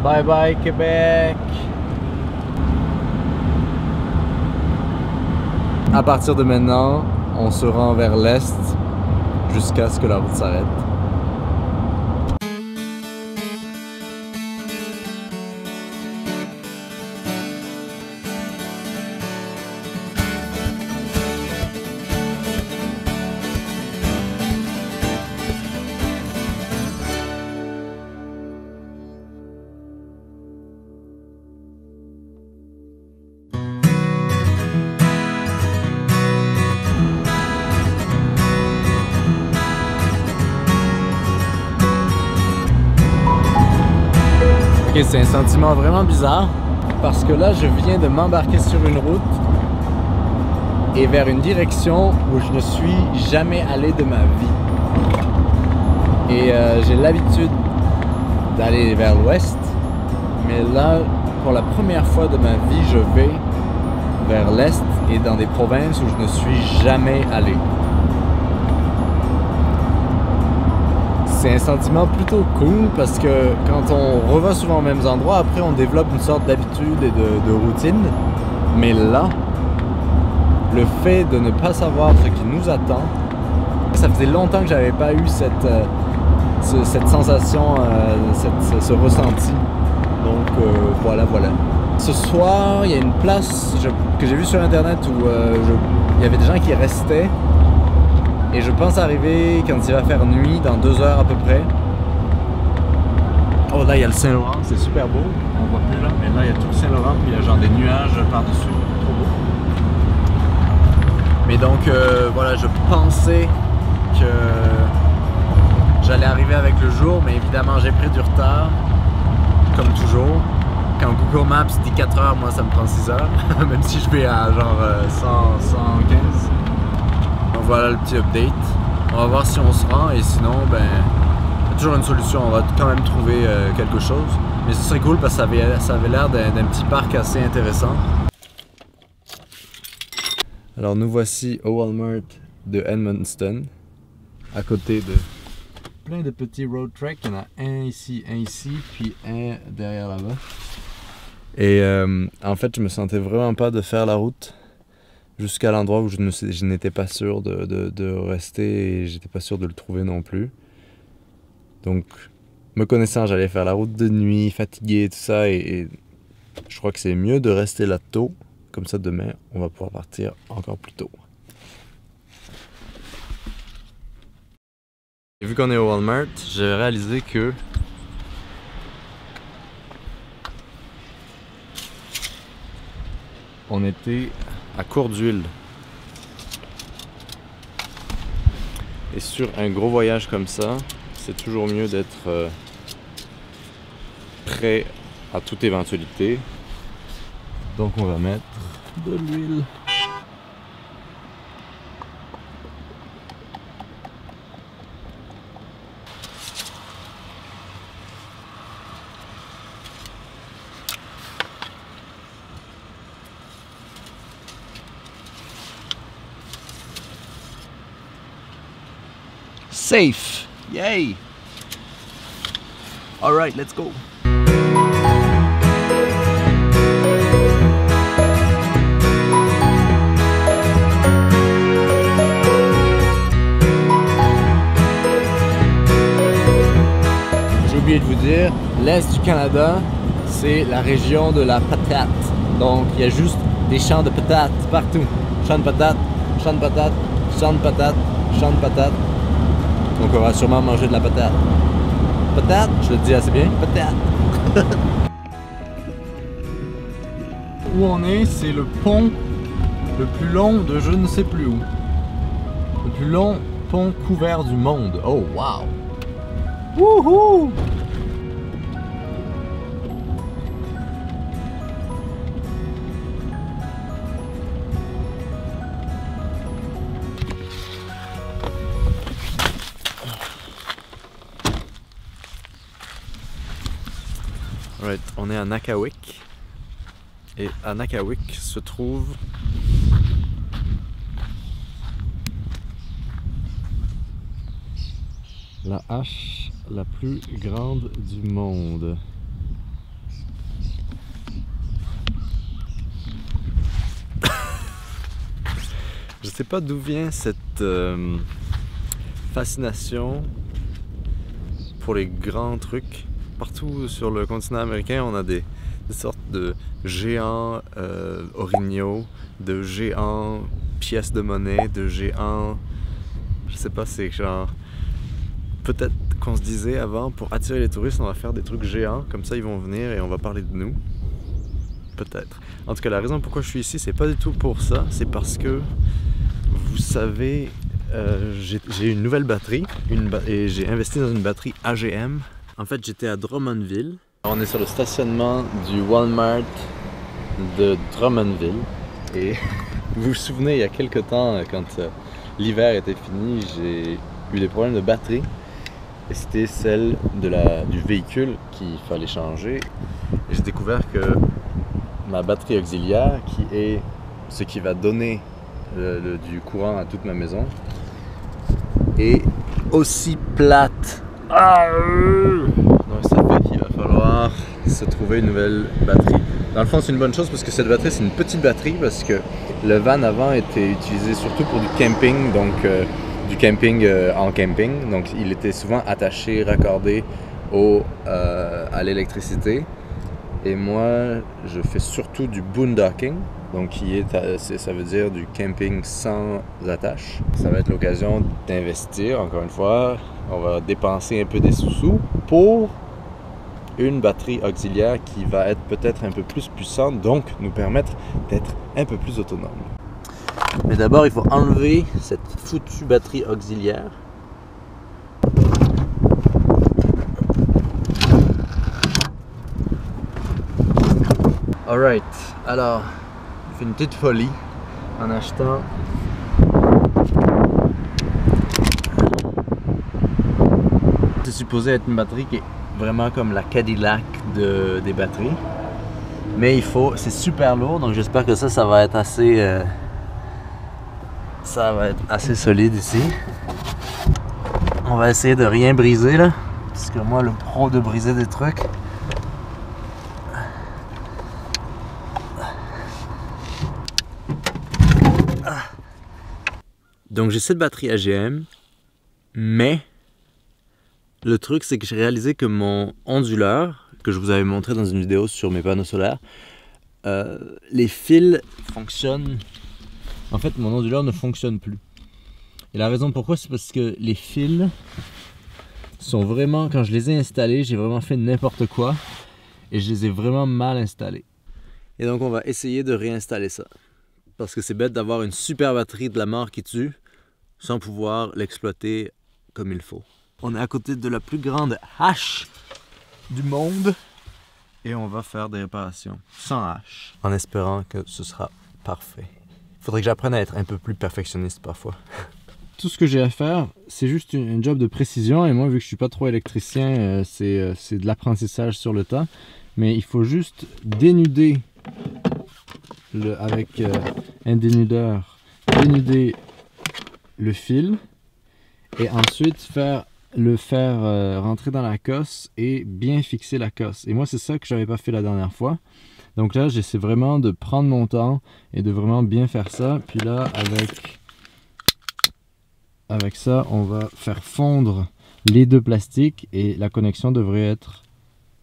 Bye bye Québec. À partir de maintenant, on se rend vers l'est jusqu'à ce que la route s'arrête. Ok, c'est un sentiment vraiment bizarre parce que là je viens de m'embarquer sur une route et vers une direction où je ne suis jamais allé de ma vie. Et j'ai l'habitude d'aller vers l'ouest, mais là pour la première fois de ma vie je vais vers l'est et dans des provinces où je ne suis jamais allé. C'est un sentiment plutôt cool parce que quand on revient souvent aux mêmes endroits, après on développe une sorte d'habitude et de routine. Mais là, le fait de ne pas savoir ce qui nous attend, ça faisait longtemps que j'avais pas eu cette sensation, ce ressenti. Donc voilà. Ce soir, il y a une place que j'ai vue sur internet où il y avait des gens qui restaient. Et je pense arriver quand il va faire nuit, dans 2 heures à peu près. Oh là il y a le Saint-Laurent, c'est super beau. On voit plus là, mais là il y a tout le Saint-Laurent, puis il y a genre des nuages par-dessus. Trop beau. Mais donc voilà, je pensais que j'allais arriver avec le jour, mais évidemment j'ai pris du retard, comme toujours. Quand Google Maps dit 4 heures, moi ça me prend 6 heures, même si je vais à genre 115. Donc voilà le petit update. On va voir si on se rend et sinon, ben, il y a toujours une solution. On va quand même trouver quelque chose. Mais ce serait cool parce que ça avait l'air d'un petit parc assez intéressant. Alors nous voici au Walmart de Edmundston, à côté de plein de petits road tracks. Il y en a un ici, puis un derrière là-bas. Et en fait, je me sentais vraiment pas de faire la route jusqu'à l'endroit où je n'étais pas sûr de rester et j'étais pas sûr de le trouver non plus. Donc, me connaissant, j'allais faire la route de nuit, fatigué, tout ça, et je crois que c'est mieux de rester là tôt. Comme ça, demain, on va pouvoir partir encore plus tôt. Et vu qu'on est au Walmart, j'ai réalisé que on était à court d'huile. Et sur un gros voyage comme ça, c'est toujours mieux d'être prêt à toute éventualité. Donc on va mettre de l'huile. Safe! Yay! Alright, let's go! J'ai oublié de vous dire, l'Est du Canada, c'est la région de la patate. Donc, il y a juste des champs de patates partout. Champs de patates, champs de patates, champs de patates, champs de patates. Donc on va sûrement manger de la patate. Patate, je le dis assez bien, patate. Où on est, c'est le pont le plus long de je ne sais plus où. Le plus long pont couvert du monde. Oh wow! Wouhou! Right, on est à Nakawik et à Nakawik se trouve la hache la plus grande du monde. sais pas d'où vient cette fascination pour les grands trucs. Partout sur le continent américain, on a des sortes de géants orignaux, de géants pièces de monnaie, de géants... Je sais pas, c'est genre... Peut-être qu'on se disait avant, pour attirer les touristes, on va faire des trucs géants, comme ça ils vont venir et on va parler de nous. Peut-être. En tout cas, la raison pourquoi je suis ici, c'est pas du tout pour ça, c'est parce que, vous savez, j'ai une nouvelle batterie et j'ai investi dans une batterie AGM. En fait, j'étais à Drummondville. On est sur le stationnement du Walmart de Drummondville. Et vous vous souvenez, il y a quelques temps, quand l'hiver était fini, j'ai eu des problèmes de batterie. Et c'était celle du véhicule qu'il fallait changer. Et j'ai découvert que ma batterie auxiliaire, qui est ce qui va donner du courant à toute ma maison, est aussi plate. Donc ça fait qu'il va falloir se trouver une nouvelle batterie. Dans le fond, c'est une bonne chose parce que cette batterie, c'est une petite batterie parce que le van avant était utilisé surtout pour du camping, donc du camping en camping. Donc il était souvent attaché, raccordé à l'électricité. Et moi, je fais surtout du boondocking, donc ça veut dire du camping sans attache. Ça va être l'occasion d'investir, encore une fois. On va dépenser un peu des sous pour une batterie auxiliaire qui va être peut-être un peu plus puissante, donc nous permettre d'être un peu plus autonome. Mais d'abord, il faut enlever cette foutue batterie auxiliaire. Alright, alors, j'ai fait une petite folie en achetant c'est supposé être une batterie qui est vraiment comme la Cadillac des batteries, mais c'est super lourd, donc j'espère que ça va être assez solide ici. On va essayer de rien briser là, parce que moi le pro de briser des trucs. Donc j'ai cette batterie AGM, mais le truc c'est que j'ai réalisé que mon onduleur, que je vous avais montré dans une vidéo sur mes panneaux solaires, les fils fonctionnent. En fait, mon onduleur ne fonctionne plus. Et la raison pourquoi, c'est parce que les fils sont vraiment, quand je les ai installés, j'ai vraiment fait n'importe quoi et je les ai vraiment mal installés. Et donc on va essayer de réinstaller ça. Parce que c'est bête d'avoir une super batterie de la mort qui tue sans pouvoir l'exploiter comme il faut. On est à côté de la plus grande hache du monde et on va faire des réparations sans hache, en espérant que ce sera parfait. Il faudrait que j'apprenne à être un peu plus perfectionniste parfois. Tout ce que j'ai à faire, c'est juste un job de précision, et moi, vu que je suis pas trop électricien, c'est de l'apprentissage sur le tas. Mais il faut juste dénuder avec un dénudeur, dénuder le fil et ensuite le faire rentrer dans la cosse et bien fixer la cosse. Et moi, c'est ça que j'avais pas fait la dernière fois. Donc là, j'essaie vraiment de prendre mon temps et de vraiment bien faire ça. Puis là, avec ça, on va faire fondre les deux plastiques et la connexion devrait être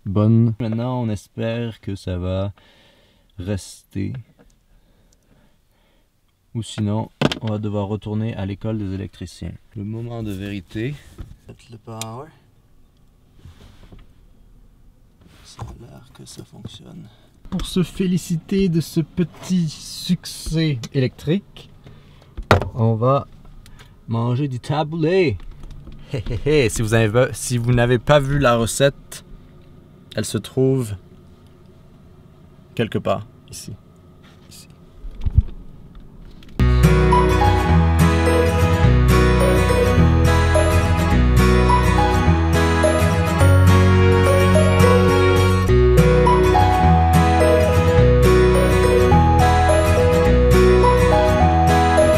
bonne. Maintenant, on espère que ça va rester. Ou sinon, on va devoir retourner à l'école des électriciens. Le moment de vérité. Le power. Ça a l'air que ça fonctionne. Pour se féliciter de ce petit succès électrique, on va manger du taboulé. Si vous n'avez pas vu la recette, elle se trouve quelque part ici.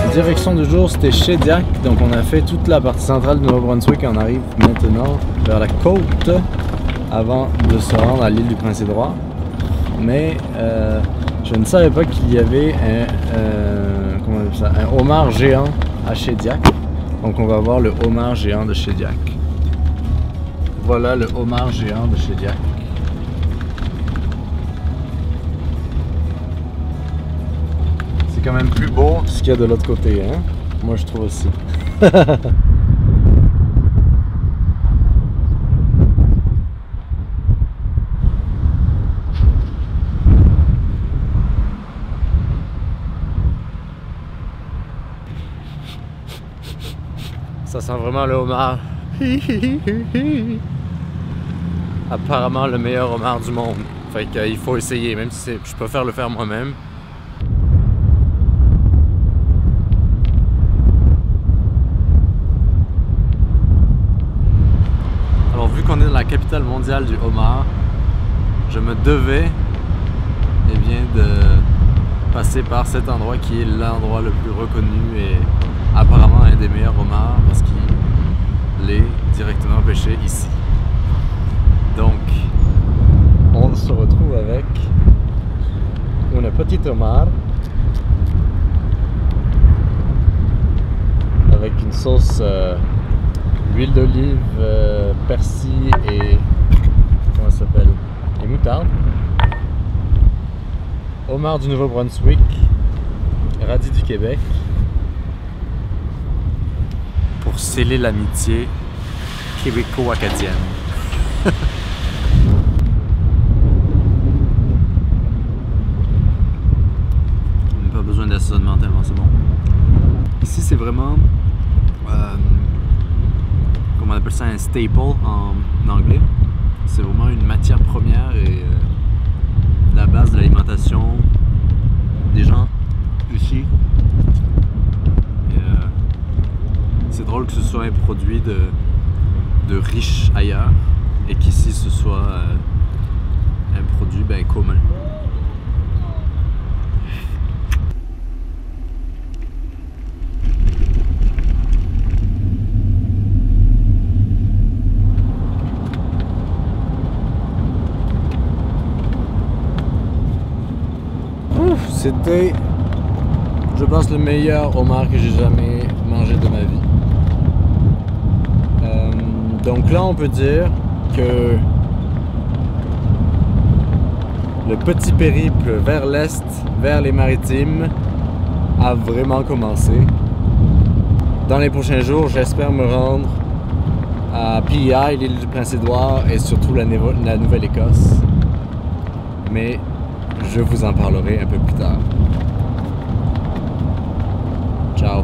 La direction du jour, c'était Shediac, donc on a fait toute la partie centrale du Nouveau-Brunswick et on arrive maintenant vers la côte avant de se rendre à l'île du Prince-Édouard. Mais je ne savais pas qu'il y avait ça, un homard géant à Shediac. Donc on va voir le homard géant de Shediac. Voilà le homard géant de Shediac. C'est quand même plus beau ce qu'il y a de l'autre côté, hein? Moi je trouve aussi. Ça sent vraiment le homard. Apparemment le meilleur homard du monde. Fait qu'il faut essayer, même si je préfère le faire moi-même. Alors vu qu'on est dans la capitale mondiale du homard, je me devais de passer par cet endroit qui est l'endroit le plus reconnu et apparemment un des meilleurs homards parce qu'il est directement pêché ici. Donc, on se retrouve avec une petite homard avec une sauce huile d'olive, persil et comment ça s'appelle? Et moutarde. Homard du Nouveau-Brunswick, radis du Québec. Pour sceller l'amitié québéco-acadienne. Pas besoin d'assaisonnement tellement c'est bon. Ici c'est vraiment, comment on appelle ça, un staple en anglais. C'est vraiment une matière première et la base de l'alimentation des gens ici. C'est drôle que ce soit un produit de riches ailleurs et qu'ici ce soit un produit commun. C'était, je pense, le meilleur homard que j'ai jamais mangé de ma vie. Donc là, on peut dire que le petit périple vers l'est, vers les Maritimes, a vraiment commencé. Dans les prochains jours, j'espère me rendre à PEI, l'île du Prince-Édouard et surtout la Nouvelle-Écosse. Mais je vous en parlerai un peu plus tard. Ciao!